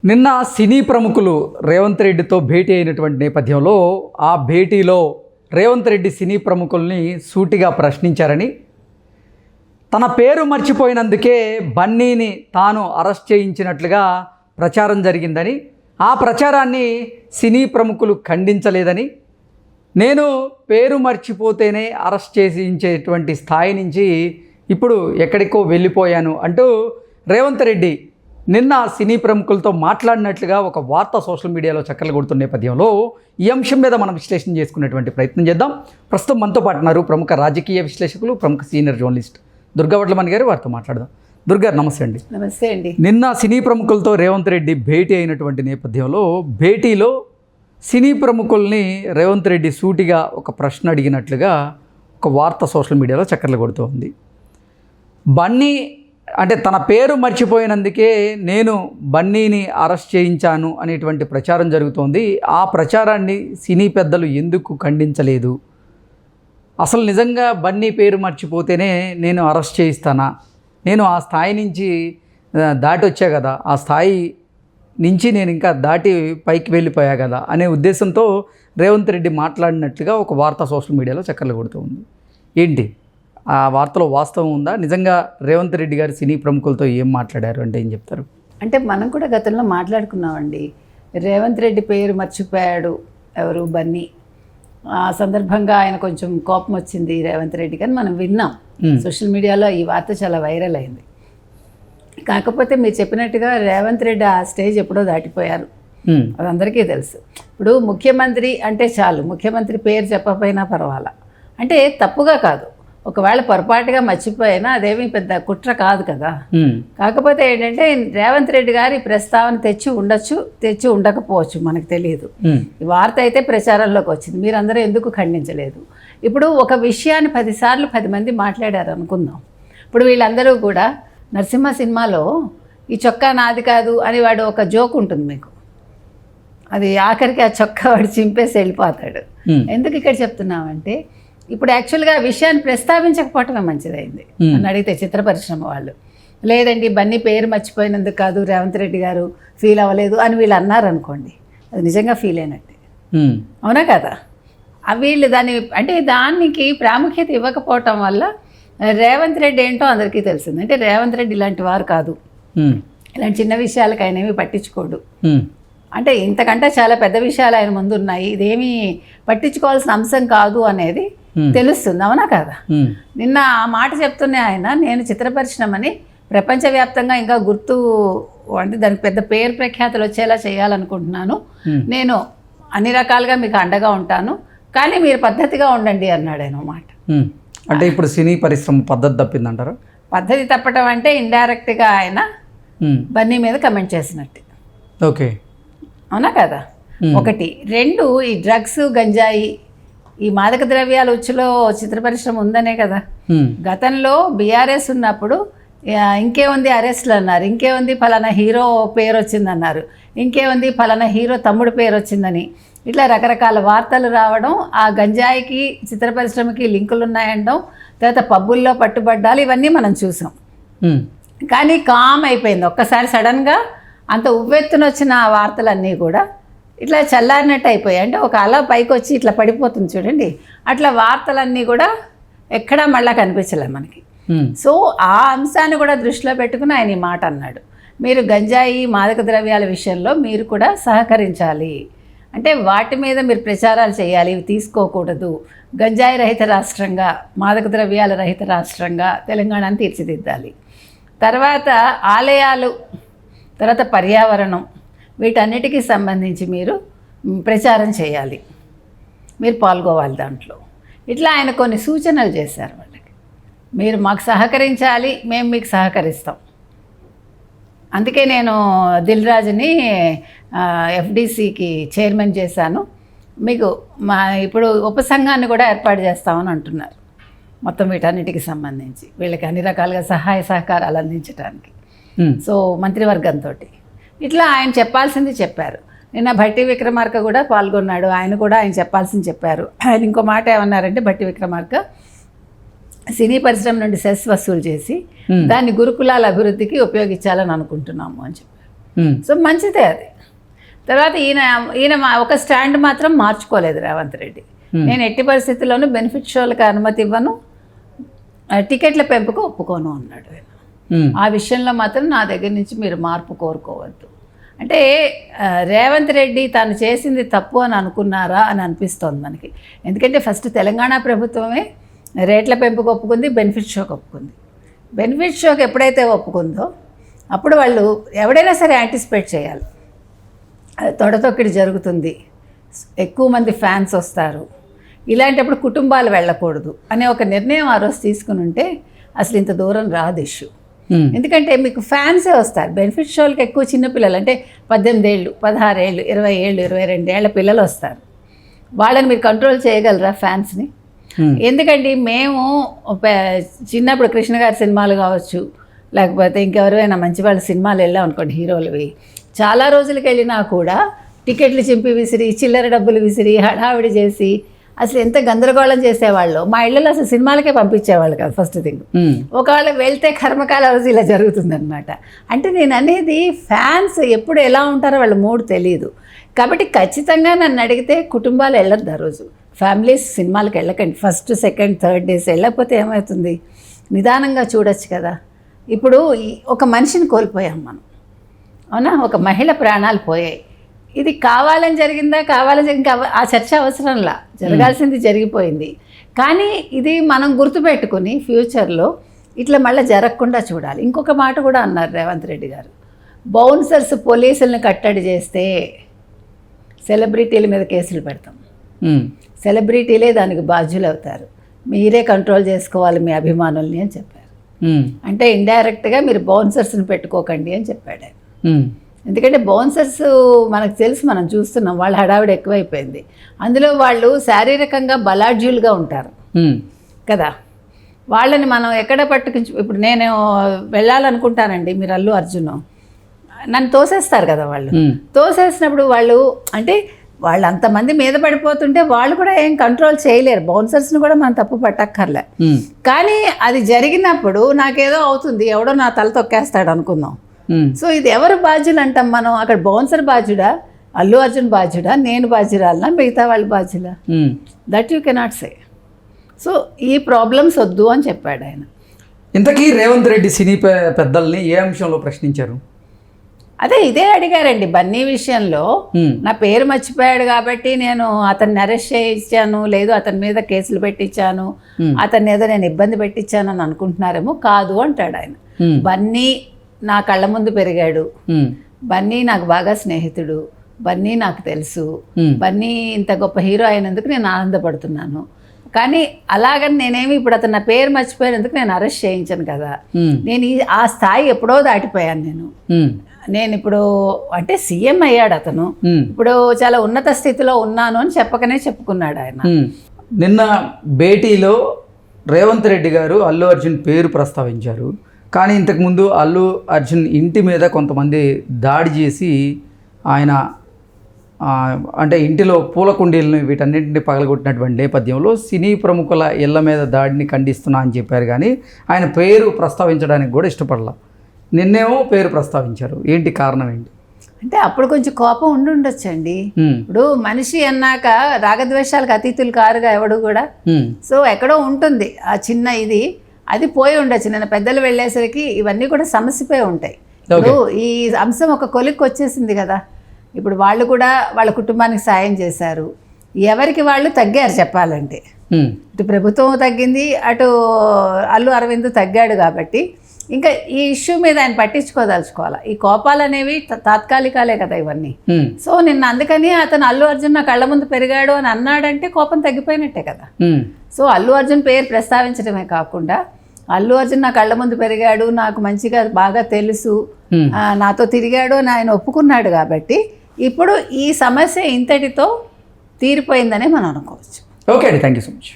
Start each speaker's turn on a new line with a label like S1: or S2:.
S1: నిన్న సినీ ప్రముఖులు రేవంత్ రెడ్డితో భేటీ అయినటువంటి నేపథ్యంలో ఆ భేటీలో రేవంత్ రెడ్డి సినీ ప్రముఖుల్ని సూటిగా ప్రశ్నించారని, తన పేరు మర్చిపోయినందుకే బన్నీని తాను అరెస్ట్ చేయించినట్లుగా ప్రచారం జరిగిందని, ఆ ప్రచారాన్ని సినీ ప్రముఖులు ఖండించలేదని, నేను పేరు మర్చిపోతేనే అరెస్ట్ చేయించేటువంటి స్థాయి నుంచి ఇప్పుడు ఎక్కడికో వెళ్ళిపోయాను అంటూ రేవంత్ రెడ్డి నిన్న సినీ ప్రముఖులతో మాట్లాడినట్లుగా ఒక వార్త సోషల్ మీడియాలో చక్కర్లు కొడుతున్న నేపథ్యంలో ఈ అంశం మీద మనం విశ్లేషణ చేసుకునేటువంటి ప్రయత్నం చేద్దాం. ప్రస్తుతం మనతో పాటు ఉన్నారు ప్రముఖ రాజకీయ విశ్లేషకులు, ప్రముఖ సీనియర్ జర్నలిస్ట్ దుర్గా వడ్లమణి గారు. వారితో మాట్లాడదాం. దుర్గా, నమస్తే అండి.
S2: నమస్తే అండి.
S1: నిన్న సినీ ప్రముఖులతో రేవంత్ రెడ్డి భేటీ అయినటువంటి నేపథ్యంలో భేటీలో సినీ ప్రముఖుల్ని రేవంత్ రెడ్డి సూటిగా ఒక ప్రశ్న అడిగినట్లుగా ఒక వార్త సోషల్ మీడియాలో చక్కర్లు కొడుతూ ఉంది. బన్నీ అంటే తన పేరు మర్చిపోయినందుకే నేను బన్నీని అరెస్ట్ చేయించాను అనేటువంటి ప్రచారం జరుగుతోంది. ఆ ప్రచారాన్ని సినీ పెద్దలు ఎందుకు ఖండించలేదు? అసలు నిజంగా బన్నీ పేరు మర్చిపోతేనే నేను అరెస్ట్ చేయిస్తానా? నేను ఆ స్థాయి నుంచి దాటి వచ్చా కదా, ఆ స్థాయి నుంచి నేను ఇంకా దాటి పైకి వెళ్ళిపోయా కదా అనే ఉద్దేశంతో రేవంత్ రెడ్డి మాట్లాడినట్లుగా ఒక వార్త సోషల్ మీడియాలో చక్కర్లు కొడుతూ ఉంది. ఏంటి ఆ వార్తలో వాస్తవం ఉందా? నిజంగా రేవంత్ రెడ్డి గారు సినీ ప్రముఖులతో ఏం మాట్లాడారు అంటే ఏం చెప్తారు?
S2: అంటే మనం కూడా గతంలో మాట్లాడుకున్నామండి. రేవంత్ రెడ్డి పేరు మర్చిపోయాడు ఎవరు, బన్నీ. ఆ సందర్భంగా ఆయన కొంచెం కోపం వచ్చింది రేవంత్ రెడ్డి గారు, మనం విన్నాం. సోషల్ మీడియాలో ఈ వార్త చాలా వైరల్ అయింది. కాకపోతే మీరు చెప్పినట్టుగా రేవంత్ రెడ్డి ఆ స్టేజ్ ఎప్పుడో దాటిపోయారు, అది అందరికీ తెలుసు. ఇప్పుడు ముఖ్యమంత్రి అంటే చాలు, ముఖ్యమంత్రి పేరు చెప్పకపోయినా పర్వాలా, అంటే తప్పుగా కాదు, ఒకవేళ పొరపాటుగా మర్చిపోయినా అదేమీ పెద్ద కుట్ర కాదు కదా. కాకపోతే ఏంటంటే రేవంత్ రెడ్డి గారి ప్రస్తావన తెచ్చి ఉండకపోవచ్చు, మనకు తెలియదు. ఈ వార్త అయితే ప్రచారంలోకి వచ్చింది, మీరందరూ ఎందుకు ఖండించలేదు? ఇప్పుడు ఒక విషయాన్ని 10 సార్లు 10 మంది మాట్లాడారు అనుకుందాం. ఇప్పుడు వీళ్ళందరూ కూడా నరసింహ సినిమాలో ఈ చొక్కా నాది కాదు అని వాడు ఒక జోక్ ఉంటుంది మీకు, అది ఆఖరికి ఆ చొక్కా వాడు చింపేసి వెళ్ళిపోతాడు. ఎందుకు ఇక్కడ చెప్తున్నామంటే, ఇప్పుడు యాక్చువల్గా ఆ విషయాన్ని ప్రస్తావించకపోవటమే మంచిదైంది అని అడిగితే చిత్ర పరిశ్రమ వాళ్ళు, లేదండి బన్నీ పేరు మర్చిపోయినందుకు కాదు రేవంత్ రెడ్డి గారు ఫీల్ అవ్వలేదు అని వీళ్ళు అన్నారనుకోండి, అది నిజంగా ఫీల్ అయినట్టే, అవునా కదా? వీళ్ళు దానికి ప్రాముఖ్యత ఇవ్వకపోవటం వల్ల రేవంత్ రెడ్డి ఏంటో అందరికీ తెలిసింది. అంటే రేవంత్ రెడ్డి ఇలాంటి వారు కాదు, ఇలాంటి చిన్న విషయాలకు ఆయన ఏమీ పట్టించుకోడు. అంటే ఇంతకంటే చాలా పెద్ద విషయాలు ఆయన ముందు ఉన్నాయి, ఇదేమీ పట్టించుకోవాల్సిన అంశం కాదు అనేది తెలుస్తుంది, అవునా కదా? నిన్న ఆ మాట చెప్తూనే ఆయన, నేను చిత్ర పరిశ్రమని ప్రపంచవ్యాప్తంగా ఇంకా గుర్తు అంటే దానికి పెద్ద పేరు ప్రఖ్యాతులు వచ్చేలా చేయాలనుకుంటున్నాను, నేను అన్ని రకాలుగా మీకు అండగా ఉంటాను, కానీ మీరు పద్ధతిగా ఉండండి అన్నాడు ఆయన మాట.
S1: అంటే ఇప్పుడు సినీ పరిశ్రమ పద్ధతి తప్పిందంటారా?
S2: పద్ధతి తప్పటం అంటే ఇండైరెక్ట్గా ఆయన బన్నీ మీద కమెంట్ చేసినట్టు.
S1: ఓకే,
S2: అవునా కదా? ఒకటి. 2, ఈ డ్రగ్స్, గంజాయి, ఈ మాదక ద్రవ్యాల ఉచ్చులో చిత్ర పరిశ్రమ ఉందనే కదా. గతంలో బీఆర్ఎస్ ఉన్నప్పుడు ఇంకేముంది అరెస్ట్లు అన్నారు, ఇంకేముంది ఫలానా హీరో పేరు వచ్చిందన్నారు, ఇంకేముంది ఫలానా హీరో తమ్ముడు పేరు వచ్చిందని, ఇట్లా రకరకాల వార్తలు రావడం, ఆ గంజాయికి చిత్ర పరిశ్రమకి లింకులు ఉన్నాయండం, తర్వాత పబ్బుల్లో పట్టుబడ్డాలు, ఇవన్నీ మనం చూసాం. కానీ కామ్ అయిపోయింది ఒక్కసారి. సడన్గా అంత ఉవ్వెత్తున వచ్చిన ఆ వార్తలన్నీ కూడా ఇట్లా చల్లారినట్టు అయిపోయాయి. అంటే ఒక అల పైకి వచ్చి ఇట్లా పడిపోతుంది చూడండి, అట్లా వార్తలన్నీ కూడా ఎక్కడా మళ్ళా కనిపించలేదు మనకి. సో ఆ అంశాన్ని కూడా దృష్టిలో పెట్టుకుని ఆయన ఈ మాట అన్నాడు, మీరు గంజాయి మాదక ద్రవ్యాల విషయంలో మీరు కూడా సహకరించాలి, అంటే వాటి మీద మీరు ప్రచారాలు చేయాలి, ఇవి తీసుకోకూడదు, గంజాయి రహిత రాష్ట్రంగా, మాదక ద్రవ్యాల రహిత రాష్ట్రంగా తెలంగాణను తీర్చిదిద్దాలి, తర్వాత ఆలయాలు, తర్వాత పర్యావరణం, వీటన్నిటికీ సంబంధించి మీరు ప్రచారం చేయాలి, మీరు పాల్గొవాలి దాంట్లో. ఇట్లా ఆయన కొన్ని సూచనలు చేశారు వాళ్ళకి, మీరు మాకు సహకరించాలి, మేము మీకు సహకరిస్తాం. అందుకే నేను దిల్ రాజుని FDCకి చైర్మన్ చేశాను, మీకు ఇప్పుడు ఉపసంఘాన్ని కూడా ఏర్పాటు చేస్తామని అంటున్నారు, మొత్తం వీటన్నిటికి సంబంధించి వీళ్ళకి అన్ని రకాలుగా సహాయ సహకారాలు అందించడానికి. సో మంత్రివర్గంతో ఇట్లా ఆయన చెప్పాల్సింది చెప్పారు. నిన్న భట్టి విక్రమార్క కూడా పాల్గొన్నాడు, ఆయన కూడా ఆయన చెప్పాల్సింది చెప్పారు. ఆయన ఇంకో మాట ఏమన్నారంటే, భట్టి విక్రమార్క సినీ పరిశ్రమ నుండి సెస్ వసూలు చేసి దాన్ని గురుకులాల అభివృద్ధికి ఉపయోగించాలని అనుకుంటున్నాము అని చెప్పారు. సో మంచిదే అది. తర్వాత ఈయన ఒక స్టాండ్ మాత్రం మార్చుకోలేదు రేవంత్ రెడ్డి. నేను ఎట్టి పరిస్థితుల్లోనూ బెనిఫిట్ షోలకు అనుమతి ఇవ్వను, టికెట్ల పెంపుకు ఒప్పుకోను అన్నాడు ఆయన. ఆ విషయంలో మాత్రం నా దగ్గర నుంచి మీరు మార్పు కోరుకోవద్దు. అంటే రేవంత్ రెడ్డి తాను చేసింది తప్పు అని అనుకున్నారా అని అనిపిస్తోంది మనకి. ఎందుకంటే ఫస్ట్ తెలంగాణ ప్రభుత్వమే రేట్ల పెంపుకు ఒప్పుకుంది, బెనిఫిట్ షోకి ఒప్పుకుంది. బెనిఫిట్ షోకి ఎప్పుడైతే ఒప్పుకుందో అప్పుడు వాళ్ళు ఎవడైనా సరే యాంటిసిపేట్ చేయాలి, తొడతొక్కిడి జరుగుతుంది, ఎక్కువ మంది ఫ్యాన్స్ వస్తారు, ఇలాంటప్పుడు కుటుంబాలు వెళ్ళకూడదు అనే ఒక నిర్ణయం ఆ రోజు తీసుకుని ఉంటే అసలు ఇంత దూరం రాదు ఇష్యూ. ఎందుకంటే మీకు ఫ్యాన్సే వస్తారు. బెనిఫిట్ షోలకి ఎక్కువ చిన్నపిల్లలు అంటే 18 ఏళ్ళు, 16 ఏళ్ళు, 20 ఏళ్ళు, 22 ఏళ్ళ పిల్లలు వస్తారు. వాళ్ళని మీరు కంట్రోల్ చేయగలరా ఫ్యాన్స్ని? ఎందుకంటే మేము చిన్నప్పుడు కృష్ణ గారి సినిమాలు కావచ్చు, లేకపోతే ఇంకెవరైనా మంచి వాళ్ళ సినిమాలు వెళ్ళాం అనుకోండి, హీరోలవి, చాలా రోజులకి వెళ్ళినా కూడా టికెట్లు చింపి విసిరి, చిల్లర డబ్బులు విసిరి, హడావిడి చేసి అసలు ఎంత గందరగోళం చేసేవాళ్ళు. మా ఇళ్ళలో అసలు సినిమాలకే పంపించేవాళ్ళు కాదు ఫస్ట్ థింగ్. ఒకవేళ వెళ్తే కర్మకాల రోజు ఇలా జరుగుతుందన్నమాట. అంటే నేను అనేది ఫ్యాన్స్ ఎప్పుడు ఎలా ఉంటారో వాళ్ళ మూడు తెలియదు. కాబట్టి ఖచ్చితంగా నన్ను అడిగితే కుటుంబాలు వెళ్ళొద్దు ఆ రోజు, ఫ్యామిలీస్ సినిమాలకు వెళ్ళకండి. ఫస్ట్, సెకండ్, థర్డ్ డేస్ వెళ్ళకపోతే ఏమవుతుంది, నిదానంగా చూడొచ్చు కదా. ఇప్పుడు ఒక మనిషిని కోల్పోయాం మనం, అవునా, ఒక మహిళ ప్రాణాలు పోయాయి. ఇది కావాలని జరిగిందా, ఇంకా ఆ చర్చ అవసరంలా, జరగాల్సింది జరిగిపోయింది. కానీ ఇది మనం గుర్తుపెట్టుకుని ఫ్యూచర్లో ఇట్లా మళ్ళీ జరగకుండా చూడాలి. ఇంకొక మాట కూడా అన్నారు రేవంత్ రెడ్డి గారు, బౌన్సర్స్ పోలీసులను కట్టడి చేస్తే సెలబ్రిటీల మీద కేసులు పెడతాం, సెలబ్రిటీలే దానికి బాధ్యులు అవుతారు, మీరే కంట్రోల్ చేసుకోవాలి మీ అభిమానుల్ని అని చెప్పారు. అంటే ఇండైరెక్ట్గా మీరు బౌన్సర్స్ని పెట్టుకోకండి అని చెప్పాడు ఆయన. ఎందుకంటే బౌన్సర్స్ మనకు తెలుసు, మనం చూస్తున్నాం, వాళ్ళ హడావిడి ఎక్కువైపోయింది. అందులో వాళ్ళు శారీరకంగా బలాఢ్యులుగా ఉంటారు కదా, వాళ్ళని మనం ఎక్కడ పట్టుకుంచి, ఇప్పుడు నేను వెళ్ళాలనుకుంటానండి, మీరు అల్లు అర్జున్, నన్ను తోసేస్తారు కదా వాళ్ళు. తోసేసినప్పుడు వాళ్ళు అంటే వాళ్ళు అంతమంది మీద పడిపోతుంటే వాళ్ళు కూడా ఏం కంట్రోల్ చేయలేరు, బౌన్సర్స్ని కూడా మనం తప్పు పట్టక్కర్లే. కానీ అది జరిగినప్పుడు నాకేదో అవుతుంది, ఎవడో నా తల తొక్కేస్తాడు అనుకుందాం. సో ఇది ఎవరు బాధ్యులు అంటాం మనం? అక్కడ బౌన్సర్ బాధ్యుడా, అల్లు అర్జున్ బాధ్యుడా, నేను బాధ్యురాలనా, మిగతా వాళ్ళు బాధ్యులా? That you cannot say. So ఈ ప్రాబ్లమ్స్ వద్దు అని చెప్పాడు ఆయన.
S1: ఇంతకీ రేవంత్ రెడ్డి సినీ పెద్దల్ని ఏ అంశంలో ప్రశ్నించారు?
S2: అదే ఇదే అడిగారండి బన్నీ విషయంలో. నా పేరు మర్చిపోయాడు కాబట్టి నేను అతన్ని అరెస్ట్ చేయించాను, లేదు అతని మీద కేసులు పెట్టించాను, అతన్ని ఏదో నేను ఇబ్బంది పెట్టించాను అని అనుకుంటున్నారేమో. కాదు అంటాడు ఆయన. బన్నీ నా కళ్ళ ముందు పెరిగాడు, బన్నీ నాకు బాగా స్నేహితుడు, బన్నీ నాకు తెలుసు, బన్నీ ఇంత గొప్ప హీరో అయినందుకు నేను ఆనందపడుతున్నాను. కానీ అలాగని నేనేమి ఇప్పుడు అతను నా పేరు మర్చిపోయినందుకు నేను అరెస్ట్ చేయించాను కదా, నేను ఆ స్థాయి ఎప్పుడో దాటిపోయాను. నేను ఇప్పుడు అంటే సీఎం అయ్యాడు అతను, ఇప్పుడు చాలా ఉన్నత స్థితిలో ఉన్నాను అని చెప్పకనే చెప్పుకున్నాడు ఆయన.
S1: నిన్న భేటీలో రేవంత్ రెడ్డి గారు అల్లు అర్జున్ పేరు ప్రస్తావించారు. కానీ ఇంతకుముందు అల్లు అర్జున్ ఇంటి మీద కొంతమంది దాడి చేసి ఆయన అంటే ఇంటిలో పూల కుండీలను వీటన్నింటినీ పగలగొట్టినటువంటి నేపథ్యంలో సినీ ప్రముఖుల ఇళ్ల మీద దాడిని ఖండిస్తున్నా అని చెప్పారు. కానీ ఆయన పేరు ప్రస్తావించడానికి కూడా ఇష్టపడలా. నిన్నేమో పేరు ప్రస్తావించారు, ఏంటి కారణం ఏంటి?
S2: అంటే అప్పుడు కొంచెం కోపం ఉండొచ్చండి. ఇప్పుడు మనిషి అన్నాక రాగద్వేషాలకు అతీతులు కారుగా ఎవడు కూడా. సో ఎక్కడో ఉంటుంది ఆ చిన్న ఇది, అది పోయి ఉండొచ్చు. నేను పెద్దలు వెళ్ళేసరికి ఇవన్నీ కూడా సమస్యపోయి ఉంటాయి. ఇప్పుడు ఈ అంశం ఒక కొలిక్కి వచ్చేసింది కదా, ఇప్పుడు వాళ్ళు కూడా వాళ్ళ కుటుంబానికి సాయం చేశారు, ఎవరికి వాళ్ళు తగ్గారు చెప్పాలంటే. ఇటు ప్రభుత్వం తగ్గింది, అటు అల్లు అరవింద్ తగ్గాడు. కాబట్టి ఇంకా ఈ ఇష్యూ మీద ఆయన పట్టించుకోదలుచుకోవాలి. ఈ కోపాలు అనేవి తాత్కాలికాలే కదా ఇవన్నీ. సో నిన్న అందుకని అతను అల్లు అర్జున్ నా కళ్ళ ముందు పెరిగాడు అని అన్నాడంటే కోపం తగ్గిపోయినట్టే కదా. సో అల్లు అర్జున్ పేరు ప్రస్తావించడమే కాకుండా అల్లు అర్జున్ నా కళ్ళ ముందు పెరిగాడు, నాకు మంచిగా బాగా తెలుసు, నాతో తిరిగాడు అని ఆయన ఒప్పుకున్నాడు. కాబట్టి ఇప్పుడు ఈ సమస్య ఇంతటితో తీరిపోయిందనే మనం అనుకోవచ్చు.
S1: ఓకే అండి, థ్యాంక్ యూ సో మచ్.